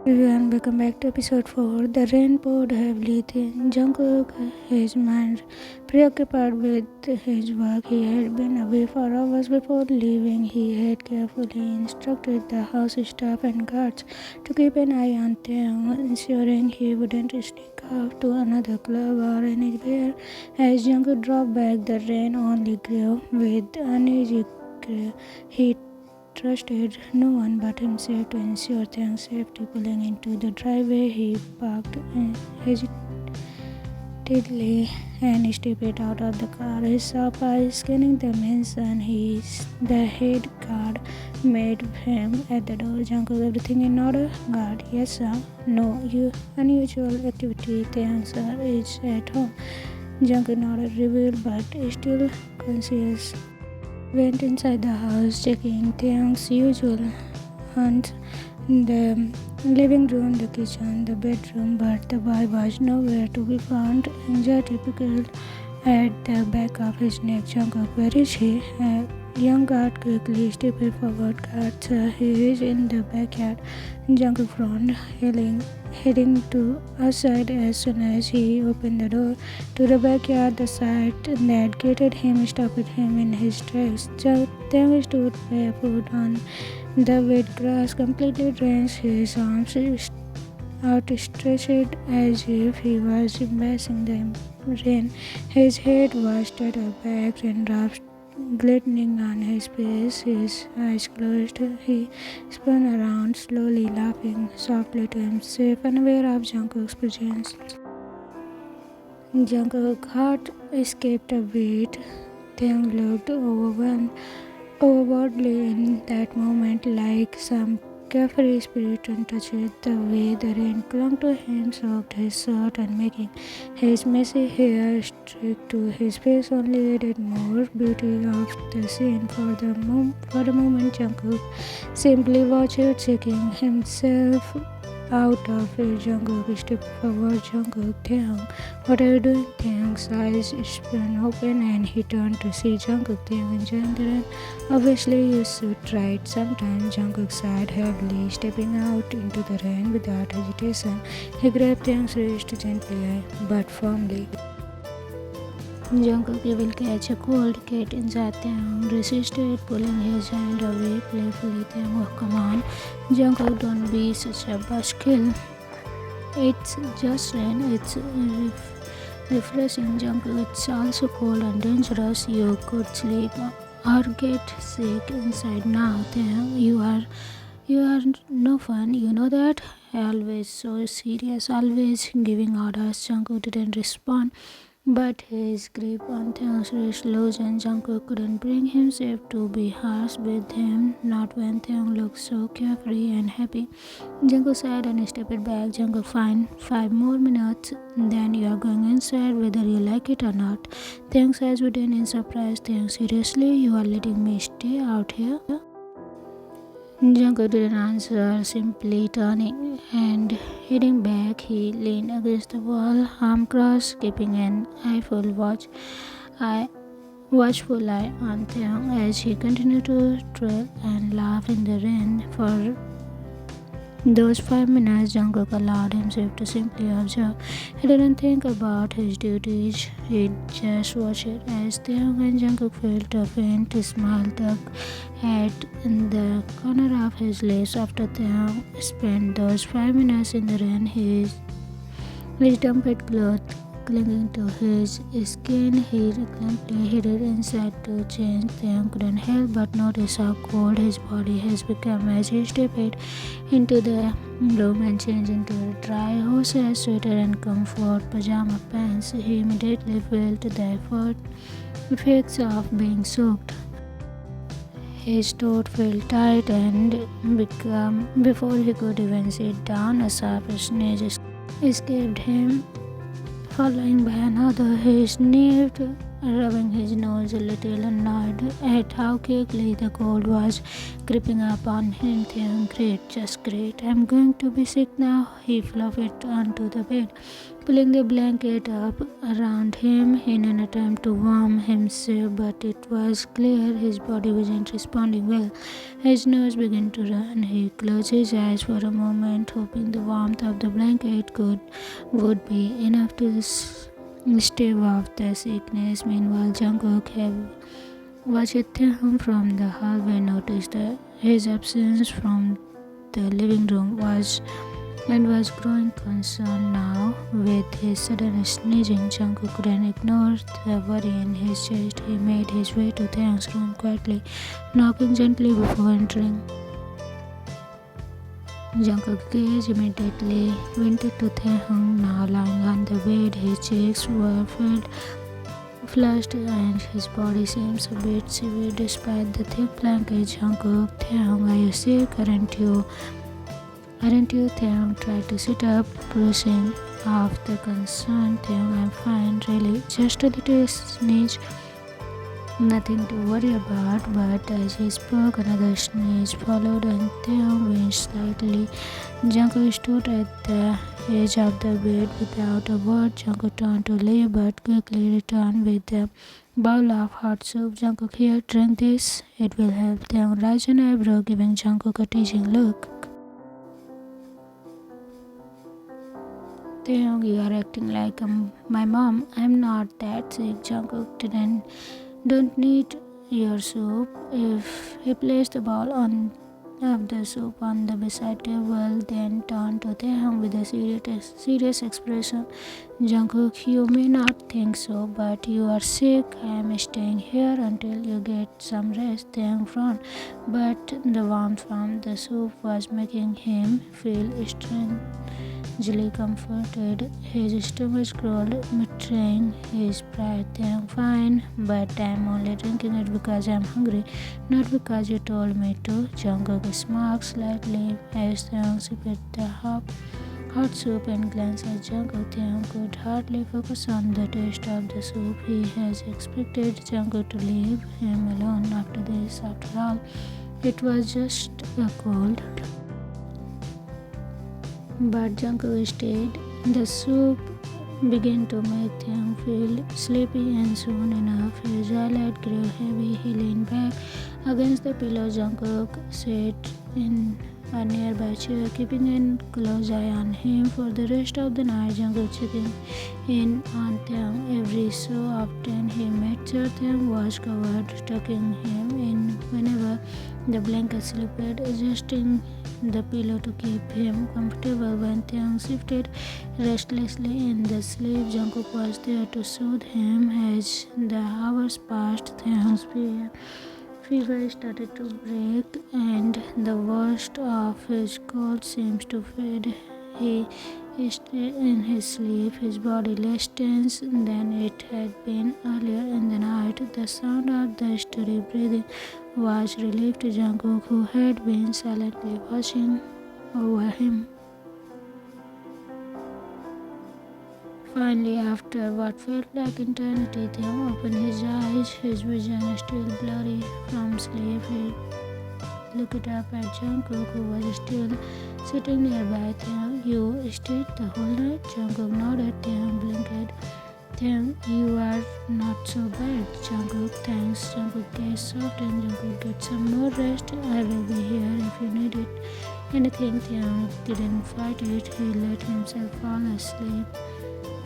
Everyone, welcome back to episode 4. The rain poured heavily thin. Jungkook, his mind preoccupied with his work, he had been away for hours before leaving. He had carefully instructed the house staff and guards to keep an eye on Taehyung, ensuring he wouldn't sneak off to another club or anywhere. As Jungkook dropped back, the rain only grew with uneasy. He trusted no one but himself to ensure Taehyung's safety. Pulling into the driveway, he parked hesitantly and stepped out of the car. His sharp eyes scanning the mansion. The head guard met him at the door. Jungkook, everything in order? Guard, yes sir. No, unusual activity. Taehyung sir is at home. Jungkook nodded, revealed but still conscious. Went inside the house, checking Taehyung's usual hunts, the living room, the kitchen, the bedroom, but the boy was nowhere to be found. Anxiety pickled at the back of his neck. Jungkook, where is he? A young guard quickly stepped forward. Guard, sir, he is in the backyard. Jungkook frowned, heading to outside as soon as he opened the door to the backyard. The sight that greeted him stopped him in his tracks. Taehyung stood barefoot on the wet grass, completely drenched, his arms outstretched as if he was embracing the rain. His head was tilted back, raindrops glistening on his face, his eyes closed. He spun around, slowly laughing softly to himself, unaware of Jungkook's presence. Jungkook's heart escaped a beat. Taehyung looked overwhelmingly in that moment, like some carefree spirit untouched. The way the rain clung to him, soaked his shirt and making his messy hair stick to his face only added more beauty of the scene. For the moment, Jungkook simply watched, shaking himself out of it. Jungkook stepped forward. Jungkook, Taehyung, what are you doing? Taehyung's eyes spun open and he turned to see Jungkook. Taehyung enjoying the rain. Obviously, you should try it sometime. Jungkook sighed heavily, stepping out into the rain without hesitation. He grabbed Taehyung's wrist gently but firmly. Jungkook, you will catch a cold. Kate inside Taehyung resisted, pulling his hand away playfully. Taehyung, oh, come on. Jungkook, don't be such a buzzkill. It's just rain. It's refreshing. Jungkook, it's also cold and dangerous. You could sleep or get sick inside now. Taehyung, you are no fun. You know that. Always so serious. Always giving orders. Jungkook didn't respond, but his grip on Taehyung's wrist loosened. Jungkook couldn't bring himself to be harsh with him, not when Taehyung looked so carefree and happy. Jungkook sighed and stepped back. Jungkook, fine, 5 more minutes, then you are going inside whether you like it or not. Taehyung's eyes widened in surprise. Taehyung, seriously, you are letting me stay out here? Jungkook didn't answer, simply turning and heading back. He leaned against the wall, arm crossed, keeping an watchful eye on Taehyung as he continued to trail and laugh in the rain. For those 5 minutes, Jungkook allowed himself to simply observe. He didn't think about his duties. He just watched as Taehyung and Jungkook felt a faint smile tug at the corner of his lips. After Taehyung spent those 5 minutes in the rain, his dumped cloth clinging to his skin, he reluctantly hid inside to change. Taehyung couldn't help but notice how cold his body has become as he stepped into the room and changed into a dry horsehair sweater and comfort pajama pants. He immediately felt the effects of being soaked. His throat felt tight and before he could even sit down, a sharp sneeze escaped him, following by another. He sniffed rubbing his nose a little, annoyed at how quickly the cold was creeping up on him. Taehyung, great, just great. I'm going to be sick now. He fluffed onto the bed, pulling the blanket up around him in an attempt to warm himself, but it was clear his body wasn't responding well. His nose began to run. He closed his eyes for a moment, hoping the warmth of the blanket would be enough to stave off the sickness. Meanwhile, Jungkook had watched him from the hallway, noticed his absence from the living room was growing concerned now. With his sudden sneezing, Jungkook couldn't ignore the worry in his chest. He made his way to Taehyung's room quietly, knocking gently before entering. Jungkook's gaze immediately went to Taehyung, now lying on the bed. His cheeks were flushed and his body seems a bit severe despite the thick blanket. Jungkook, Taehyung, are you sick? Aren't you? Taehyung tried to sit up, brushing off the concern. Taehyung, I'm fine, really. Just a little sneeze. Nothing to worry about. But as he spoke, another sneeze followed and Taehyung winced slightly. Jungkook stood at the edge of the bed without a word. Jungkook turned to leave but quickly returned with a bowl of hot soup. Jungkook, here, drink this. It will help. Taehyung raised an eyebrow, giving Jungkook a teasing look. Taehyung, you are acting like my mom. I'm not that sick. Jungkook don't need your soup. If he placed the bowl of the soup on the beside table, then turned to Taehyung with a serious expression. Jungkook, you may not think so, but you are sick. I am staying here until you get some rest. Taehyung frowned, but the warmth from the soup was making him feel strangely comforted. His stomach growled, betraying his pride. Taehyung, fine, but I'm only drinking it because I'm hungry, not because you told me to. Jungkook smiled slightly as Taehyung sipped the hot soup and glanced at Jungkook. Taehyung could hardly focus on the taste of the soup. He has expected Jungkook to leave him alone after this. After all, it was just a cold. But Jungkook stayed. The soup began to make him feel sleepy, and soon enough his eyelid grew heavy. He leaned back against the pillow. Jungkook sat in a nearby chair, keeping a close eye on him. For the rest of the night, Jungkook checking in on Taehyung every so often. He made sure Taehyung was covered, tucking him in whenever the blanket slipped, adjusting the pillow to keep him comfortable. When Taehyung shifted restlessly in the sleep, Jungkook was there to soothe him. As the hours passed, Taehyung's fever started to break, and the worst of his cold seems to fade. He stayed in his sleep, his body less tense than it had been earlier in the night. The sound of the steady breathing was relief to Jungkook, who had been silently watching over him. Finally, after what felt like eternity, Taehyung opened his eyes, his vision still blurry from sleep. He looked up at Jungkook, who was still sitting nearby. Taehyung, you stayed the whole night? Jungkook nodded. Taehyung blinked. Taehyung, you are not so bad. Jungkook, thanks. Jungkook gaze softened. Jungkook, get some more rest. I will be here if you need it. Anything. Taehyung didn't fight it. He let himself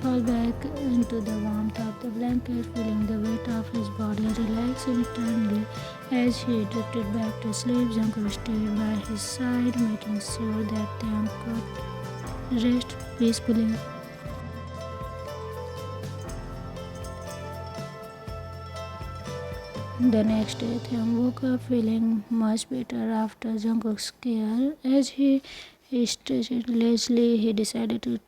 fall back into the warmth of the blanket, feeling the weight of his body relax internally. As he drifted back to sleep, Jungkook stayed by his side, making sure that Taehyung could rest peacefully. The next day, Taehyung woke up feeling much better after Jungkook's care. As he stretched lazily, he decided to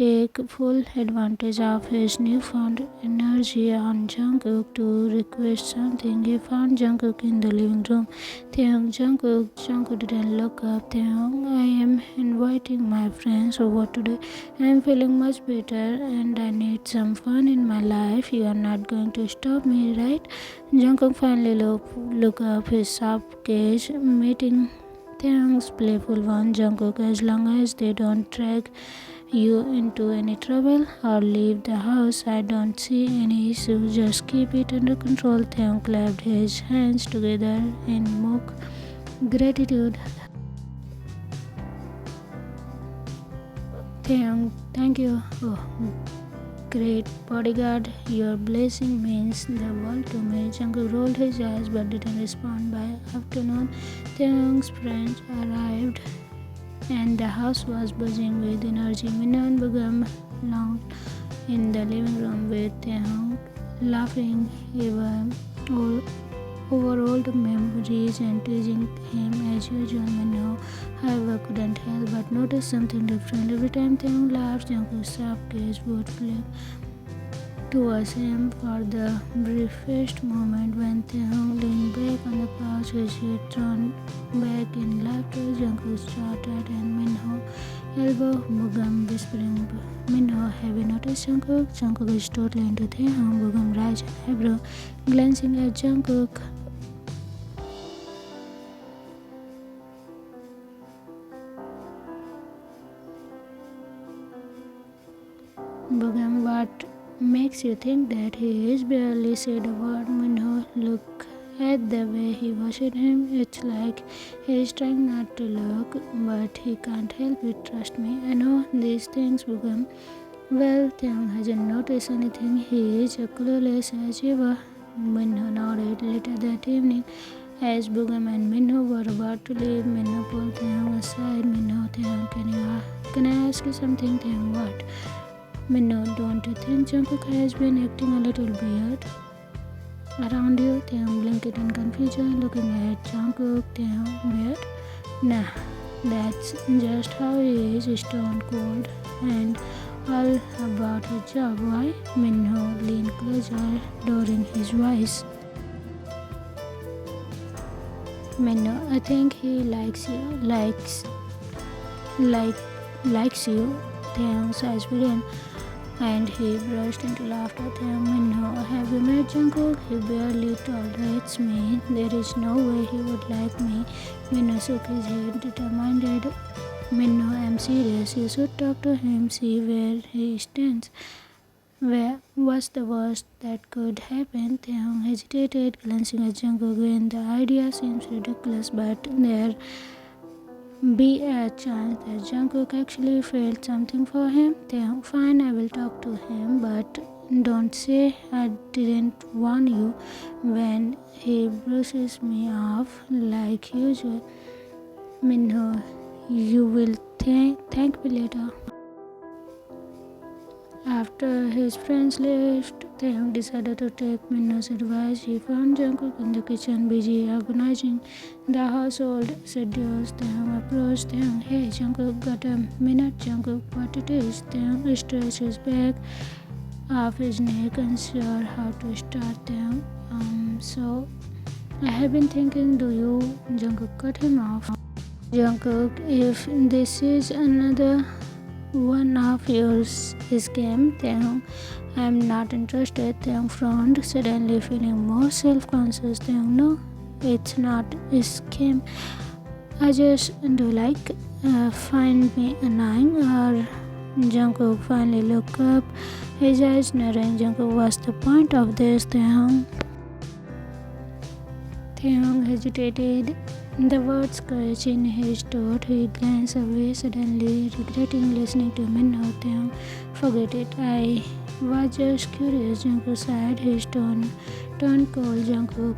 take full advantage of his newfound energy on Jungkook to request something. He found Jungkook in the living room. Taehyung, Jungkook didn't look up. Taehyung, I am inviting my friends over today. I am feeling much better and I need some fun in my life. You are not going to stop me, right? Jungkook finally looked up his soft gaze, meeting Taehyung's playful one. Jungkook, as long as they don't drag you into any trouble or leave the house, I don't see any issue. Just keep it under control. Taehyung clapped his hands together in mock gratitude. Taehyung, thank you. Oh, great bodyguard, your blessing means the world to me. Jungkook rolled his eyes but didn't respond. By afternoon, Taehyung's friends arrived and the house was buzzing with energy. Minho and Bugam lounged in the living room with Taehyung, laughing over old memories and teasing him as usual. Minho, however, couldn't help but notice something different. Every time Taehyung laughed, Jungkook's soft gaze would flick towards him for the briefest moment. When Taehyung leaned back on the couch, his head thrown back in laughter, Jungkook started and Minho elbowed Bugam, whispering, Minho, have you noticed Jungkook? Jungkook is totally into Taehyung. Bugam raised an eyebrow, glancing at Jungkook. Bugam, what makes you think that he is? Barely said a word. Minho looked at the way he watched him. It's like he is trying not to look, but he can't help it. Trust me, I know these things, Bugam. Well, Taehyung hasn't noticed anything. He is as clueless as ever. Minho nodded. Later that evening, as Bugam and Minho were about to leave, Minho pulled Taehyung aside. Minho, Taehyung, can I ask you something? Taehyung, what? Minho, don't you think Jungkook has been acting a little weird around you? Taehyung blinked in confusion, looking at Jungkook. Taehyung, weird? Nah, that's just how he is, stone cold and all about his job. Why? Minho leaned closer, lowering his voice. Minho, I think he likes you. Likes you. Taehyung's eyes began, and he burst into laughter. Taehyung, Minho, have you met Jungkook? He barely tolerates me. There is no way he would like me. Minho shook his head, determined. Minho, I'm serious. You should talk to him, see where he stands. What's the worst that could happen? Taehyung hesitated, glancing at Jungkook. When the idea seems ridiculous, but there be a chance that Jungkook actually felt something for him. Taehyung, fine, I will talk to him, but don't say I didn't warn you when he brushes me off like usual. Minho, you will thank me later. After his friends left, Taehyung decided to take Minho's advice. He found Jungkook in the kitchen, busy organizing the household schedules. Taehyung approached Taehyung. Hey, Jungkook, got a minute? Jungkook, what it is? Taehyung stretched his back off his neck, unsure how to start. Taehyung, so I have been thinking, do you? Jungkook cut him off. Jungkook, if this is another one of your scam, Taehyung, I am not interested. Taehyung frowned, suddenly feeling more self-conscious. Taehyung, no, it's not a scam. I just do find me annoying. Or Jungkook finally looked up, his eyes narrowing. Jungkook, what's the point of this? Taehyung hesitated. The words scratched in his throat. He glanced away, suddenly regretting listening to Minho. Taehyung, forget it. I was just curious. Jungkook sighed, his tone turned cold. Jungkook,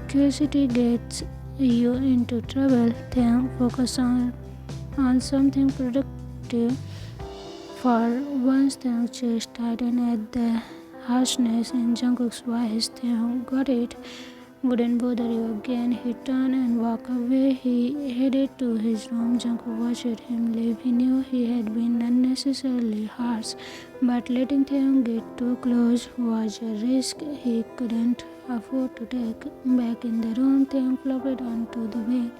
curiosity gets you into trouble. Taehyung, focus on something productive. For once, Taehyung's chest tightened at the harshness in Jungkook's voice. Taehyung, got it. wouldn't bother you again. He turned and walked away. He headed to his room. Jungkook watched him leave. He knew he had been unnecessarily harsh, but letting Taehyung get too close was a risk he couldn't afford to take. Back in the room, Taehyung flopped onto the bed,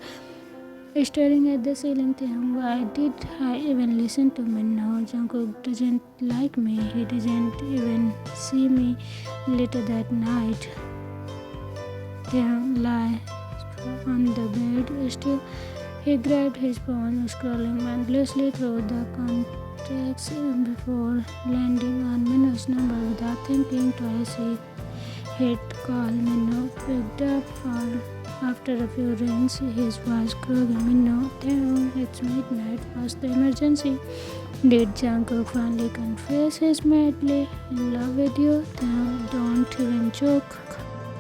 staring at the ceiling. Taehyung, why did I even listen to Minho? Jungkook doesn't like me. He doesn't even see me later that night. Taehyung lay on the bed. Still, he grabbed his phone, scrolling mindlessly through the contacts before landing on Minho's number without thinking twice. He hit call. Minho picked up. After a few rings, his voice croaked. Minho, Taehyung, it's midnight. What's the emergency? Did Jungkook finally confess he's madly in love with you? Taehyung, don't even joke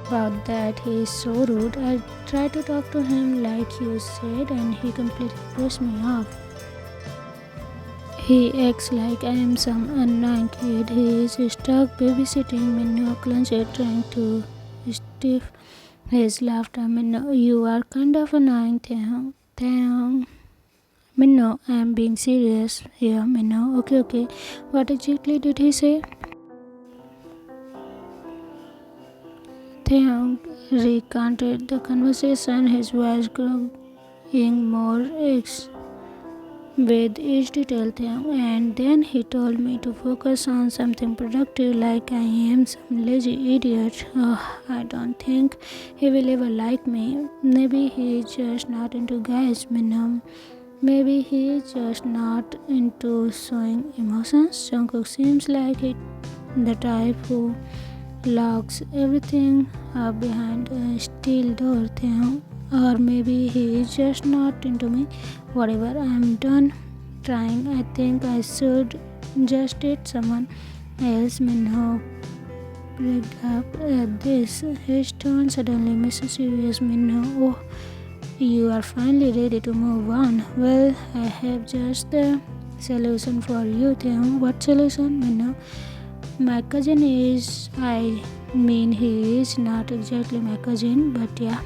about that. He is so rude. I tried to talk to him like you said, and he completely pissed me off. He acts like I am some annoying kid. He is stuck babysitting. Minho clenched, trying to stiff his laughter. Minho, you are kind of annoying. Taehyung. Minho, I am being serious here. Minho, okay. What exactly did he say? Taehyung recounted the conversation, his voice growing more with each detail. And then he told me to focus on something productive, like I am some lazy idiot. Oh, I don't think he will ever like me. Maybe he is just not into guys, Minho. Maybe he is just not into showing emotions. Jungkook seems like the type who locks everything up behind a steel door. Or maybe he is just not into me. Whatever, I'm done trying. I think I should just date someone else. Minho pricked up at this. His tone suddenly mischievous. Minho, oh, you are finally ready to move on. Well, I have just the solution for you. What solution, Minho? My cousin is, he is not exactly my cousin, but yeah.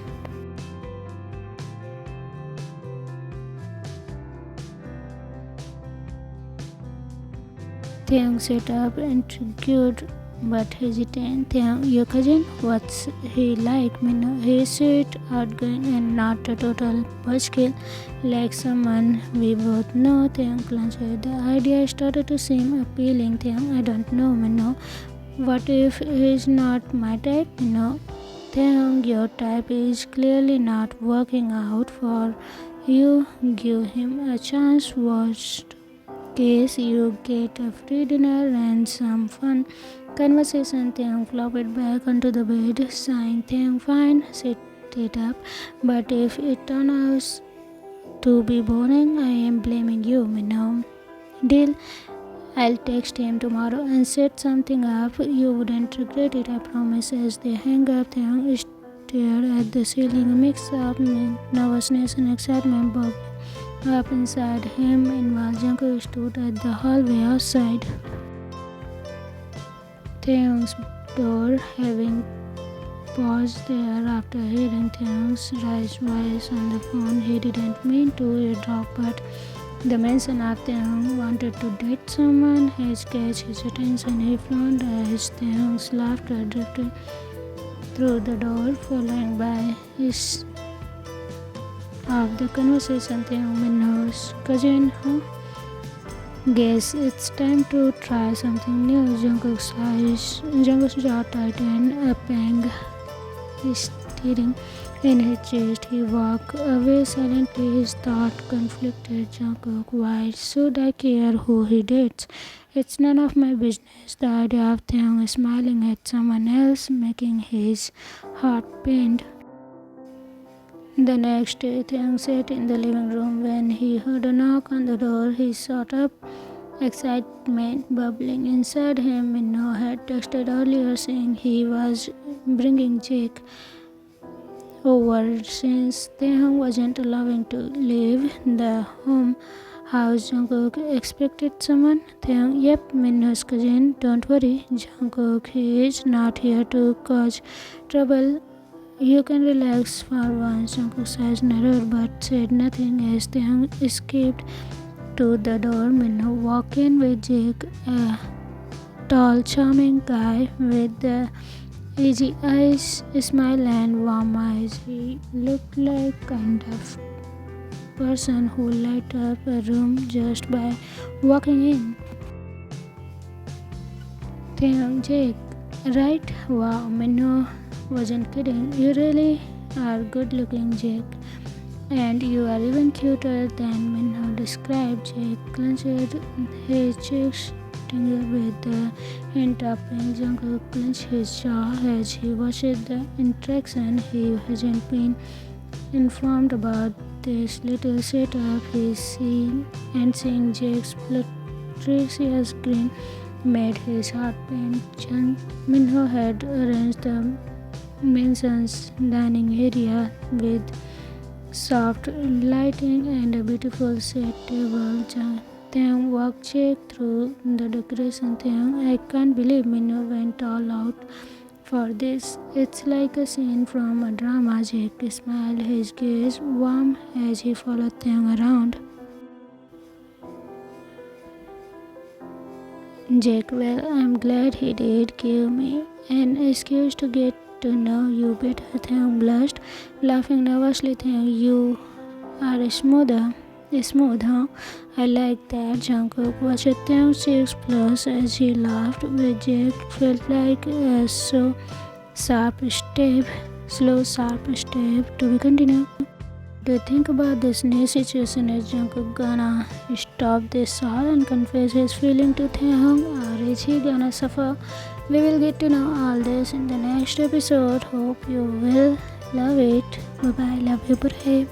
Taehyung sat up, intrigued but hesitant. Taehyung, your cousin? What's he like? Minho, he is sweet, outgoing, and not a total buzzkill like someone we both know. Taehyung clenched. The idea started to seem appealing. Taehyung, I don't know, Minho. What if he is not my type? Minho, Taehyung, your type is clearly not working out for you. Give him a chance. Worst case, you get a free dinner and some fun conversation. Taehyung flopped back onto the bed, sighing. Taehyung, fine, sit it up. But if it turns out to be boring, I am blaming you, Minho. Deal? I'll text him tomorrow and set something up. You wouldn't regret it, I promise. As they hang up, Taehyung stared at the ceiling, a mix of nervousness and excitement bubbling up inside him. Meanwhile, Jungkook stood at the hallway outside Taehyung's door, having paused there after hearing Taehyung's raised voice on the phone. He didn't mean to eavesdrop, but the mention of Taehyung wanted to date someone has catch his attention. He frowned as Taehyung's laughter drifted through the door, following by his of the conversation. Taehyung, Minho's cousin, huh? Guess it's time to try something new. Jungkook's jaw tightened, a pang stirring in his chest. He walked away silently, his thought conflicted. Jungkook, why should I care who he dates? It's none of my business. The idea of Taehyung smiling at someone else making his heart pained. The next day, Taehyung sat in the living room. When he heard a knock on the door, he sat up, excitement bubbling inside him. Minho had texted earlier saying he was bringing Jake over since Taehyung wasn't allowing to leave the house. Jungkook expected someone. Taehyung, yep, Minho's cousin. Don't worry, Jungkook. He is not here to cause trouble. You can relax for once. Jungkook says never but said nothing as Taehyung escaped to the door. Minho walked in with Jake, a tall, charming guy with the easy eyes, smile and warm eyes. He looked like kind of person who light up a room just by walking in. Taehyung, Jake, right? Wow, Minho wasn't kidding. You really are good looking, Jake. And you are even cuter than Minho described. Jake clenched his cheeks tingled with the hint of pink. Jungkook clenched his jaw as he watched the interaction. He hasn't been informed about this little setup he's seen, and seeing Jake's flirtatious grin made his heart pound. Minho had arranged the Minson's dining area with soft lighting and a beautiful set table. Taehyung walked Jake through the decoration. Taehyung, I can't believe Minho went all out for this. It's like a scene from a drama. Jake smiled, his gaze warm as he followed Taehyung around. Jake, well, I'm glad he did give me an excuse to get to know you better. Taehyung blushed, laughing nervously. Taehyung, you are smooth, huh? I like that. Jungkook watched Taehyung's cheeks flush as he laughed. With Jake felt like a slow, sharp step. To be continued. Do you think about this new situation? Is Jungkook gonna stop this all and confess his feeling to Taehyung, or is he gonna suffer? We will get to know all this in the next episode. Hope you will love it. Bye bye. Love you. Bye.